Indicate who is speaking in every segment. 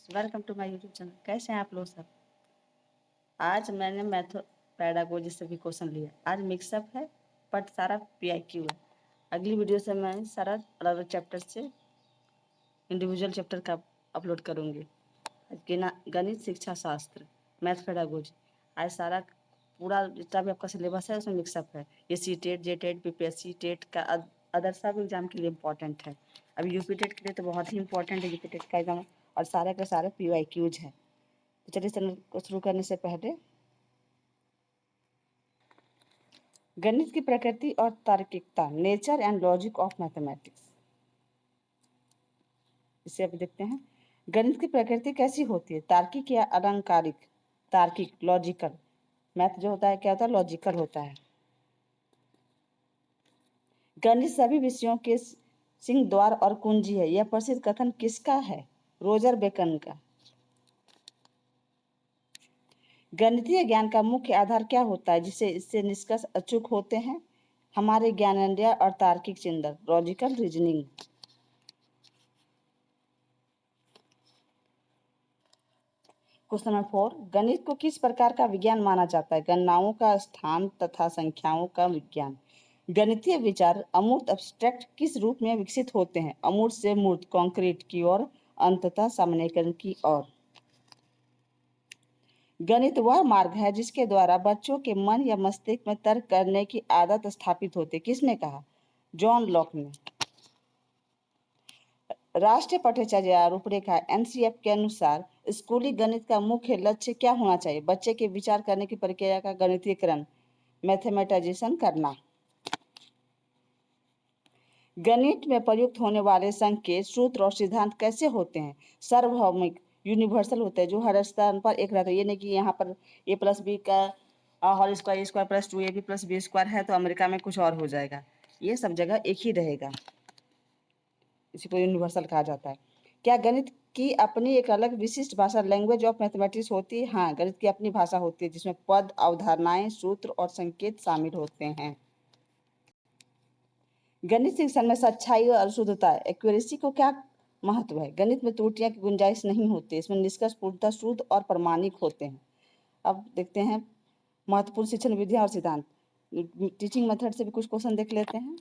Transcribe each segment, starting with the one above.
Speaker 1: Welcome to my YouTube channel. कैसे हैं आप लोग सब। आज मैंने मैथो पैडागोजी से भी क्वेश्चन लिया। आज मिक्सअप है बट सारा PIQ है। अगली वीडियो से मैं सारा अलग अलग चैप्टर से इंडिविजुअल चैप्टर का अपलोड करूँगी। गणित शिक्षा शास्त्र मैथ पैडागोजी आज सारा पूरा जितना भी आपका सिलेबस है उसमें मिक्सअप है। ये CTET, JTET, PPSC, टेट का अदर सब एग्जाम के लिए इम्पोर्टेंट है। अभी UP टेट के लिए तो बहुत ही इंपॉर्टेंट है UP टेट का एग्जाम और सारे के सारे PYQs है। तो चलिए चैनल को शुरू करने से पहले गणित की प्रकृति और तार्किकता, nature and logic of mathematics, इसे अभी देखते हैं। गणित की प्रकृति कैसी होती है, तार्किक या अलंकारिक। तार्किक, लॉजिकल। मैथ जो होता है क्या होता है, लॉजिकल होता है। गणित सभी विषयों के सिंह द्वार और कुंजी है। यह प्रसिद्ध कथन किसका है, रोजर बेकन का। गणितीय ज्ञान का मुख्य आधार क्या होता है जिससे इससे निष्कर्ष अचूक होते हैं, हमारे ज्ञानेंद्रिय और तार्किक चिंतन, लॉजिकल रीजनिंग। क्वेश्चन नंबर 4, गणित को किस प्रकार का विज्ञान माना जाता है, गणनाओं का स्थान तथा संख्याओं का विज्ञान। गणितीय विचार अमूर्त एब्स्ट्रैक्ट किस रूप में विकसित होते हैं, अमूर्त से मूर्त, कॉन्क्रीट की ओर, अंततः सामान्यीकरण की ओर। गणित वह मार्ग है जिसके द्वारा बच्चों के मन या मस्तिष्क में तर्क करने की आदत स्थापित होती है। किसने कहा, जॉन लॉक ने। राष्ट्रीय पठ्यचर्या रूपरेखा NCF के अनुसार स्कूली गणित का मुख्य लक्ष्य क्या होना चाहिए, बच्चे के विचार करने की प्रक्रिया का गणितीकरण, मैथमेटाइजेशन करना। गणित में प्रयुक्त होने वाले संकेत, सूत्र और सिद्धांत कैसे होते हैं, सार्वभौमिक, यूनिवर्सल होते हैं, जो हर स्थान पर एक रहता है। ये नहीं कि यहाँ पर A+B का whole square, A² + 2AB + B² है तो अमेरिका में कुछ और हो जाएगा। ये सब जगह एक ही रहेगा, इसी को यूनिवर्सल कहा जाता है। क्या गणित की अपनी एक अलग विशिष्ट भाषा, लैंग्वेज ऑफ मैथमेटिक्स होती है। हाँ, गणित की अपनी भाषा होती है जिसमें पद, अवधारणाएं, सूत्र और संकेत शामिल होते हैं। गणित शिक्षण में सच्चाई और शुद्धता, एक्यूरेसी को क्या महत्व है। गणित में त्रुटियां की गुंजाइश नहीं होती, इसमें निष्कर्ष पूर्णतः शुद्ध और प्रमाणिक होते हैं। अब देखते हैं महत्वपूर्ण शिक्षण विधियां और सिद्धांत। टीचिंग मेथड से भी कुछ क्वेश्चन देख लेते हैं।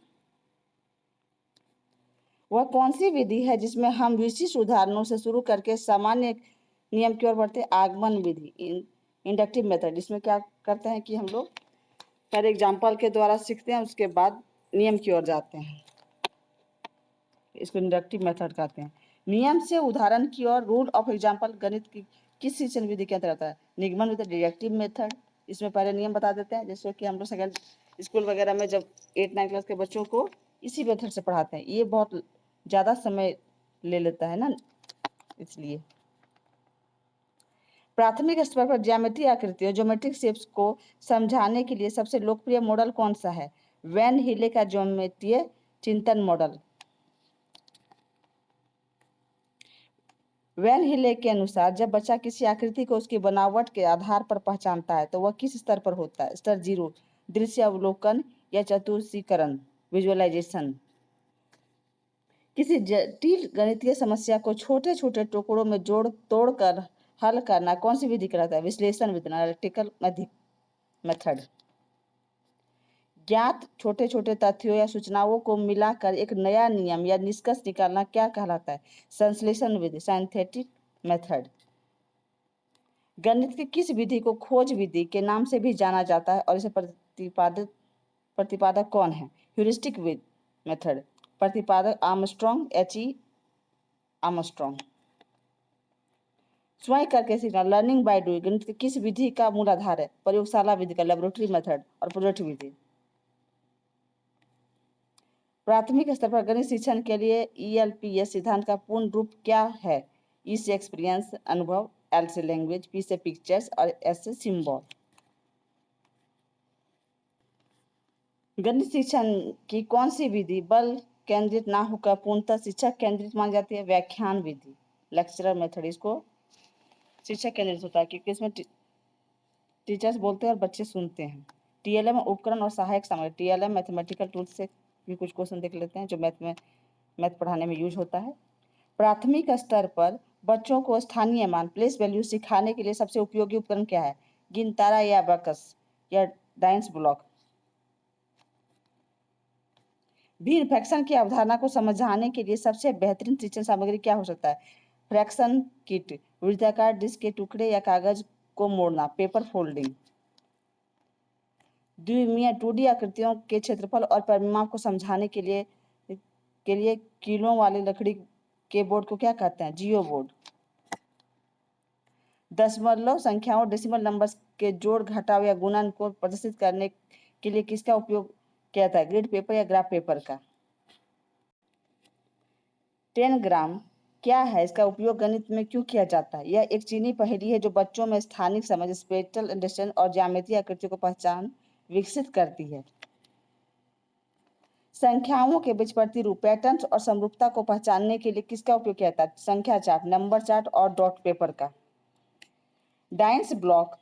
Speaker 1: वह कौन सी विधि है जिसमें हम विशिष्ट उदाहरणों से शुरू करके सामान्य नियम की ओर बढ़ते, आगमन विधि, इंडक्टिव मेथड। इसमें क्या करते हैं कि हम लोग पहले एग्जाम्पल के द्वारा सीखते हैं, उसके बाद नियम की ओर जाते हैं, इसको इंडक्टिव मेथड कहते हैं। नियम से उदाहरण की ओर, रूल ऑफ एग्जाम्पल गणित की किस शिक्षण विधि के अंतर्गत आता है, निगमन विधि, डिडक्टिव मेथड। इसमें पहले नियम बता देते हैं, जैसे कि हम लोग सेकेंड स्कूल वगैरह में जब 8-9 क्लास के बच्चों को इसी मेथड से पढ़ाते हैं। ये बहुत ज़्यादा समय ले लेता है ना, इसलिए। प्राथमिक स्तर पर ज्यामितीय आकृतियों, ज्योमेट्रिक शेप्स को समझाने के लिए सबसे लोकप्रिय मॉडल कौन सा है, वैन हीले का ज्यामितीय चिंतन मॉडल। वैन हीले के अनुसार जब बच्चा किसी आकृति को उसकी बनावट के आधार पर पहचानता है तो वह किस स्तर पर होता है, स्तर 0, दृश्य अवलोकन या चतुष्कीकरण, विजुअलाइजेशन। किसी जटिल गणितीय समस्या को छोटे छोटे टुकड़ों में जोड़ तोड़ कर हल करना कौन सी विधि कहलाता है, विश्लेषण विधि, एनालिटिकल मेथड। ज्ञात छोटे छोटे तथ्यों या सूचनाओं को मिलाकर एक नया नियम या निष्कर्ष निकालना क्या कहलाता है, संश्लेषण विधि, साइंथेटिक मेथड। गणित की किस विधि को खोज विधि के नाम से भी जाना जाता है और इसे प्रतिपादक कौन है, ह्यूरिस्टिक मेथड, प्रतिपादक आर्मस्ट्रॉन्ग, H.E. आर्मस्ट्रॉन्ग। स्वयं करके सीखना, लर्निंग बाय डूइंग, गणित की किस विधि का मूल आधार है, प्रयोगशाला विधि का, लेबोरेटरी मेथड और प्रोजेक्ट विधि। प्राथमिक स्तर पर गणित शिक्षण के लिए ELPS सिद्धांत का पूर्ण रूप क्या है, E से एक्सपीरियंस, अनुभव, L से लैंग्वेज, P से पिक्चर्स और S से सिंबल। गणित शिक्षण की कौन सी विधि बल केंद्रित ना होकर पूर्णतः शिक्षक केंद्रित मानी जाती है, व्याख्यान विधि, लेक्चरर मेथड। इसको शिक्षक केंद्रित होता है क्योंकि इसमें टीचर्स बोलते हैं और बच्चे सुनते हैं। TLM उपकरण और सहायक सामग्री, TLM मैथमेटिकल टूल्स से भी कुछ क्वेश्चन देख लेते हैं जो मैथ पढ़ाने में यूज होता है। प्राथमिक स्तर पर बच्चों को स्थानीय मान प्लेस वैल्यू सिखाने के लिए सबसे उपयोगी उपकरण क्या है? गिनतारा या अबाकस या डाइस ब्लॉक? भी फ्रैक्शन की अवधारणा को समझाने के लिए सबसे बेहतरीन शिक्षण सामग्री क्या हो सकता है? फ्रैक्शन किट, वृत्ताकार डिस्क के टुकड़े या कागज को मोड़ना, पेपर फोल्डिंग। द्विमीय 2D आकृतियों के क्षेत्रफल और परिमाप को समझाने के लिए कीलों वाली लकड़ी के बोर्ड को क्या कहते हैं? जियो बोर्ड। दशमलव संख्याओं डेसिमल नंबर्स के जोड़ घटाव या गुणन को प्रदर्शित करने के लिए किसका उपयोग किया जाता है? ग्रिड पेपर या ग्राफ पेपर का। 10 ग्राम क्या है? इसका उपयोग गणित में क्यों किया जाता है? यह एक चीनी पहेली है जो बच्चों में स्थानिक समझ, स्पेशल अंडरस्टैंडिंग और ज्यामितीय आकृतियों को पहचान विकसित करती है। संख्याओं के बीच प्रतिरूप पैटर्न्स और समरूपता को पहचानने के लिए किसका उपयोग किया जाता है? संख्या चार्ट, नंबर चार्ट और डॉट पेपर का। डाइस ब्लॉक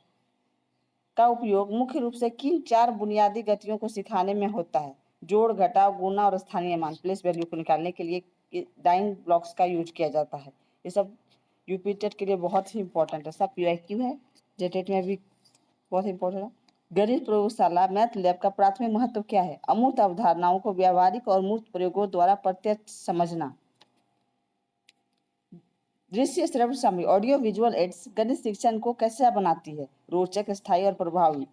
Speaker 1: का उपयोग मुख्य रूप से किन 4 बुनियादी गतियों को सिखाने में होता है? जोड़, घटाव, गुणा और स्थानीय मान प्लेस वैल्यू को निकालने के लिए डाइस ब्लॉक्स का यूज किया जाता है। ये सब यूपी टेट के लिए बहुत ही इंपॉर्टेंट है, सब PYQ है, जेटेट में भी बहुत इंपॉर्टेंट है। गणित प्रयोगशाला मैथ लैब का प्राथमिक महत्व क्या है? अमूर्त अवधारणाओं को व्यावहारिक और मूर्त प्रयोगों द्वारा प्रत्यक्ष समझना। दृश्य श्रवण सामग्री ऑडियो विजुअल एड्स गणित शिक्षण को कैसा बनाती है? रोचक, स्थायी और प्रभावी।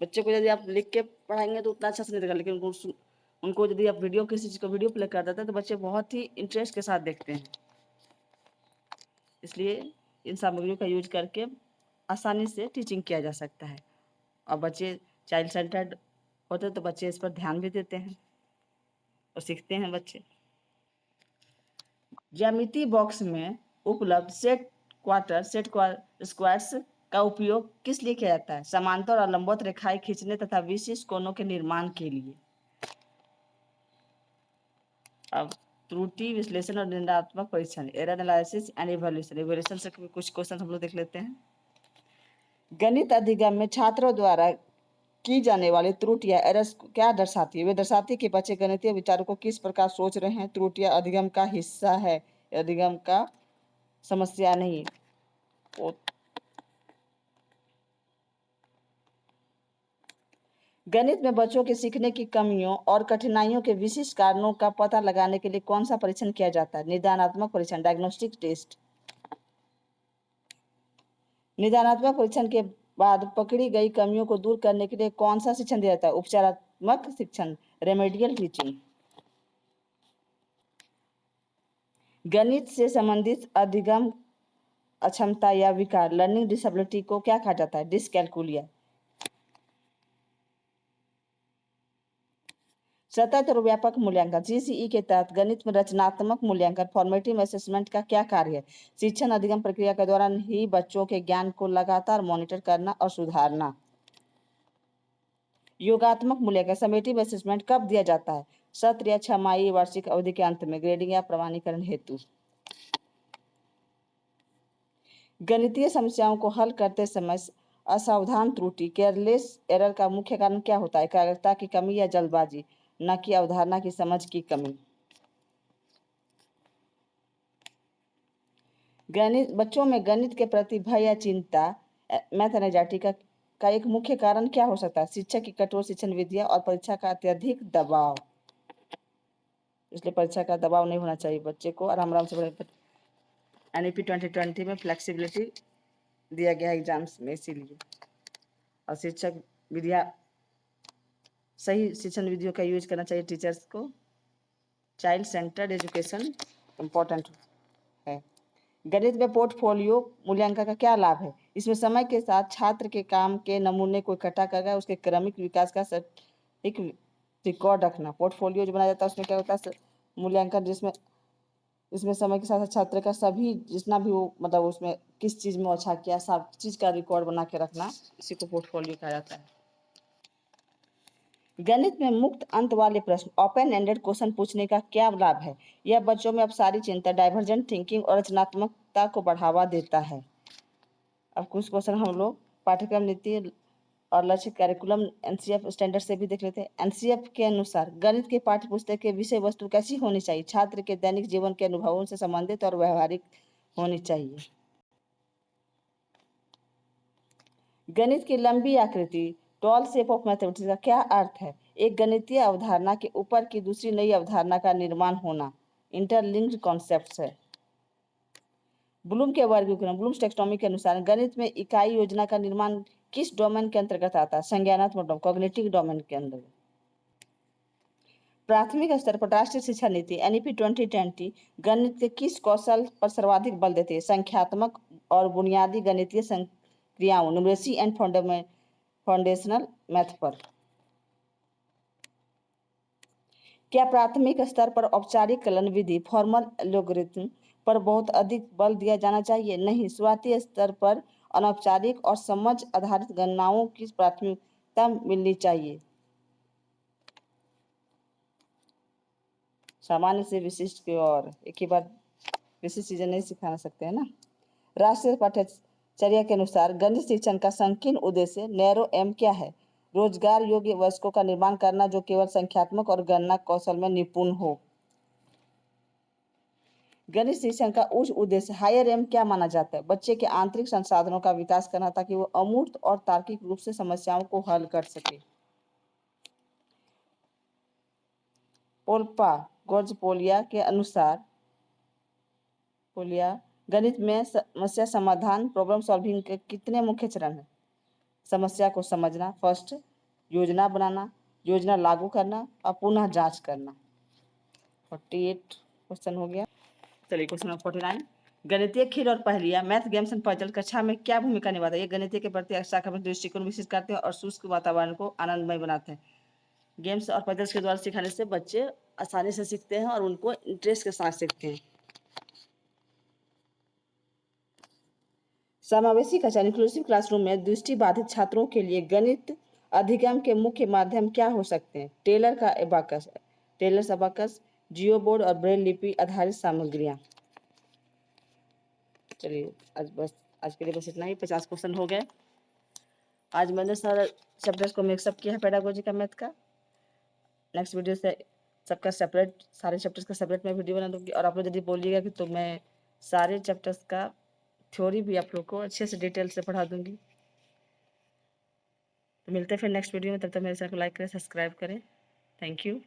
Speaker 1: बच्चे को यदि आप लिख के पढ़ाएंगे तो उतना अच्छा से नहीं देगा, लेकिन उनको यदि आप वीडियो किसी चीज को वीडियो प्ले कर देते हैं तो बच्चे बहुत ही इंटरेस्ट के साथ देखते हैं। इसलिए इन सामग्रियों का यूज करके आसानी से टीचिंग किया जा सकता है और बच्चे चाइल्ड सेंटर्ड होते हैं तो बच्चे इस पर ध्यान भी देते हैं और सीखते हैं बच्चे। ज्यामिति बॉक्स में उपलब्ध सेट स्क्वायर्स का उपयोग किस लिए किया जाता है? समांतर और लंबवत रेखाएं खींचने तथा विशिष्ट कोणों के निर्माण के लिए। अब त्रुटि विश्लेषण और निर्णयात्मक परीक्षण, एरर एनालिसिस एंड इवैल्यूएशन से कुछ क्वेश्चन हम लोग देख लेते हैं। गणित अधिगम में छात्रों द्वारा की जाने वाली त्रुटियां एरर्स क्या दर्शाती है? वे दर्शाती है कि बच्चे गणितीय विचारों को किस प्रकार सोच रहे हैं। त्रुटियां अधिगम का हिस्सा है, अधिगम का समस्या नहीं। गणित में बच्चों के सीखने की कमियों और कठिनाइयों के विशिष्ट कारणों का पता लगाने के लिए कौन सा परीक्षण किया जाता है? निदानात्मक परीक्षण, डायग्नोस्टिक टेस्ट। निदानात्मक परीक्षण के बाद पकड़ी गई कमियों को दूर करने के लिए कौन सा शिक्षण दिया जाता है? उपचारात्मक शिक्षण, रेमेडियल टीचिंग। गणित से संबंधित अधिगम अक्षमता या विकार, लर्निंग डिसेबिलिटी को क्या कहा जाता है? डिसकैलकुलिया। सतत और व्यापक मूल्यांकन CCE के तहत गणित में रचनात्मक मूल्यांकन फॉर्मेटिव असेसमेंट का क्या कार्य है? शिक्षण अधिगम प्रक्रिया के दौरान ही बच्चों के ज्ञान को लगातार मॉनिटर करना और सुधारना। योगात्मक मूल्यांकन समेटिव असेसमेंट कब दिया जाता है? सत्र या छमाही वार्षिक अवधि के अंत में, ग्रेडिंग या प्रमाणीकरण हेतु। गणितीय समस्याओं को हल करते समय असावधान त्रुटि, केयरलेस एरर का मुख्य कारण क्या होता है? एकाग्रता की कमी या जल्दबाजी, न कि अवधारणा की समझ की कमी। बच्चों में गणित के प्रति भय या चिंता, मैथ एंजाइटी का एक मुख्य कारण क्या हो सकता है? शिक्षक की कठोर शिक्षण विधियां और परीक्षा का अत्यधिक दबाव। इसलिए परीक्षा का दबाव नहीं होना चाहिए, बच्चे को आराम से पढ़े। NEP 2020 में फ्लेक्सिबिलिटी दिया गया एग्जाम्स में, इसीलिए। और शिक्षक विधियां, सही शिक्षण विधियों का यूज करना चाहिए टीचर्स को। चाइल्ड सेंटर्ड एजुकेशन इम्पोर्टेंट है। गणित में पोर्टफोलियो मूल्यांकन का क्या लाभ है? इसमें समय के साथ छात्र के काम के नमूने को इकट्ठा करके उसके क्रमिक विकास का एक रिकॉर्ड रखना। पोर्टफोलियो जो बनाया जाता है उसमें क्या होता है? मूल्यांकन, जिसमें इसमें समय के साथ छात्र का सभी जितना भी वो मतलब उसमें किस चीज़ में अच्छा किया, सब चीज़ का रिकॉर्ड बना के रखना, इसी को पोर्टफोलियो कहा जाता है। गणित में मुक्त अंत वाले प्रश्न, ओपन एंडेड क्वेश्चन पूछने का क्या लाभ है? यह बच्चों में अपसारी चिंता, डाइवर्जेंट थिंकिंग और रचनात्मकता को बढ़ावा देता है। अब कुछ क्वेश्चन हम लोग पाठ्यक्रम नीति और लक्ष्य कैरिकुलम NCF स्टैंडर्ड से भी देख लेते हैं। NCF के अनुसार गणित के पाठ्य पुस्तक के विषय वस्तु कैसी होनी चाहिए? छात्र के दैनिक जीवन के अनुभवों से संबंधित और व्यवहारिक होनी चाहिए। गणित की लंबी आकृति टॉल शेप ऑफ मैथमेटिक्स का क्या अर्थ है? एक गणितीय अवधारणा के ऊपर की दूसरी नई अवधारणा का निर्माण होना। इंटरलिंक्ड कॉन्सेप्ट्स है। ब्लूम के वर्गीकरण ब्लूम्स टैक्सोनॉमी के अनुसार गणित में इकाई योजना का निर्माण किस डोमेन के अंतर्गत आता है? संज्ञानात्मक डोमेन, कॉग्निटिव डोमेन के अंदर। प्राथमिक स्तर पर राष्ट्रीय शिक्षा नीति एनईपी 2020 गणित के किस कौशल पर सर्वाधिक बल देती है? संख्यात्मक और बुनियादी गणितीय क्रियाओं, न्यूमेरेसी एंड फाउंडेशनल मैथ पर। क्या प्राथमिक स्तर पर औपचारिक कलन विधि फॉर्मल एल्गोरिथम पर बहुत अधिक बल दिया जाना चाहिए? नहीं, शुरुआती स्तर पर अनौपचारिक और समझ आधारित गणनाओं की प्राथमिकता मिलनी चाहिए। सामान्य से विशिष्ट की ओर एक ही बार विशिष्ट चीजें नहीं सिखा सकते हैं ना। राष्ट्रीय पाठ्यचर्या के अनुसार गणित शिक्षण का संकीर्ण उद्देश्य नैरो एम क्या है? रोजगार योग्य वयस्कों का निर्माण करना जो केवल संख्यात्मक और गणना कौशल में निपुण हो। गणित शिक्षण का उच्च उद्देश्य हायर एम क्या माना जाता है? बच्चे के आंतरिक संसाधनों का विकास करना ताकि वो अमूर्त और तार्किक रूप से समस्याओं को हल कर सके। पोल्पा गोर्जपोलिया के अनुसार गणित में समस्या समाधान प्रॉब्लम सॉल्विंग के कितने मुख्य चरण हैं? समस्या को समझना फर्स्ट, योजना बनाना, योजना लागू करना और पुनः जांच करना। 48 क्वेश्चन हो गया। चलिए क्वेश्चन नंबर 49 गणितीय खेल और पहेलियां मैथ गेम्स एंड पजल कक्षा में क्या भूमिका निभाता है? ये गणितीय के प्रति सकारात्मक दृष्टिकोण विकसित करते हैं और शुष्क वातावरण को आनंदमय बनाते हैं। गेम्स और पजल्स के द्वारा सिखाने से बच्चे आसानी से सीखते हैं और उनको इंटरेस्ट के साथ सीखते हैं। समावेशी कक्षा इंक्लूसिव क्लासरूम में दृष्टिबाधित छात्रों के लिए गणित अधिगम के मुख्य माध्यम क्या हो सकते हैं? टेलर्स अबाकस, जियो बोर्ड और ब्रेल लिपि आधारित सामग्रियां। चलिए आज के लिए बस इतना ही। 50 क्वेश्चन हो गए। आज मैंने सारे चैप्टर्स को मिक्सअप किया है पेडागोजी का मैथ का। नेक्स्ट वीडियो से सबका सेपरेट सारे चैप्टर्स का सेपरेट मैं वीडियो बना दूंगी और आप लोग यदि बोलिएगा कि तो मैं सारे चैप्टर्स का थ्योरी भी आप लोग को अच्छे से डिटेल से पढ़ा दूंगी। तो मिलते हैं फिर नेक्स्ट वीडियो में। तब तक मेरे चैनल को लाइक करें, सब्सक्राइब करें। Thank you.